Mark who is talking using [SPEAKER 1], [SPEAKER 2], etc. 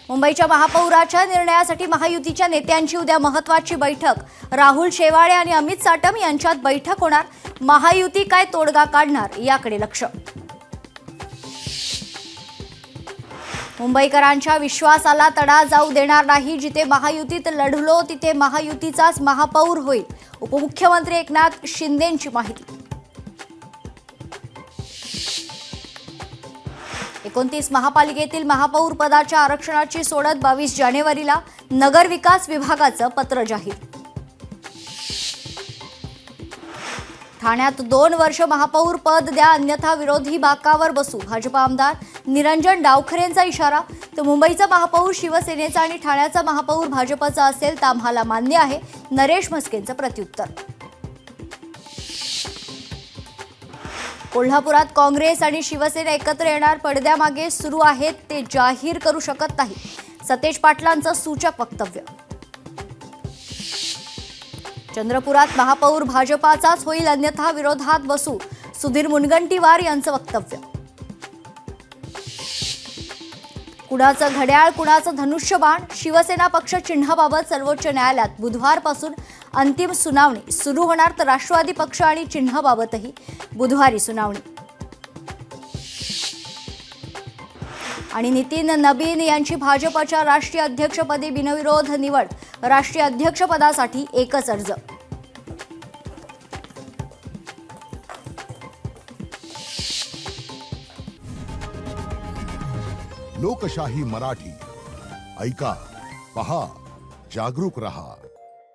[SPEAKER 1] मुंबईच्या महापौराच्या निर्णयासाठी महायुतीच्या नेत्यांची उद्या महत्त्वाची बैठक। राहुल शेवाळे आणि अमित साटम यांच्यात बैठक होणार। महायुती काय तोडगा काढणार याकडे लक्ष। मुंबईकरांच्या विश्वासाला तडा जाऊ देणार नाही। जिथे महायुतीत लढलो तिथे महायुतीचाच महापौर होईल। उपमुख्यमंत्री एकनाथ शिंदेंची माहिती। 29 महापालिकेतील महापौर पदाच्या आरक्षणाची सोडत 22 जानेवारीला नगर विकास विभागाचं पत्र जाहीर। ठाण्यात 2 वर्ष महापौर पद द्या अन्यथा विरोधी बाकावर बसू। भाजप आमदार निरंजन डावखरेंचा इशारा। तर मुंबईचा महापौर शिवसेनेचा आणि ठाण्याचा महापौर भाजपचा असेल तर आम्हाला मान्य आहे। नरेश म्हस्केंचं प्रत्युत्तर। कोल्हापुरात काँग्रेस आणि शिवसेना एकत्र येणार। पडद्यामागे सुरू आहेत ते जाहीर करू शकत नाही। सतेज पाटलांचं सूचक वक्तव्य। चंद्रपुरात महापौर भाजपाचाच होईल अन्यथा विरोधात बसू। सुधीर मुनगंटीवार यांचं वक्तव्य। कुणाचं घड्याळ कुणाचं धनुष्यबाण। शिवसेना पक्ष चिन्हाबाबत सर्वोच्च न्यायालयात बुधवारपासून अंतिम सुनावणी सुरू होणार। तर राष्ट्रवादी पक्ष आणि चिन्हाबाबतही बुधवारी सुनावणी। आणि नितीन नबीन यांची भाजपच्या राष्ट्रीय अध्यक्षपदी बिनविरोध निवड। राष्ट्रीय अध्यक्षपदासाठी एकच अर्ज।
[SPEAKER 2] लोकशाही मराठी ऐका, पहा, जागरूक रहा।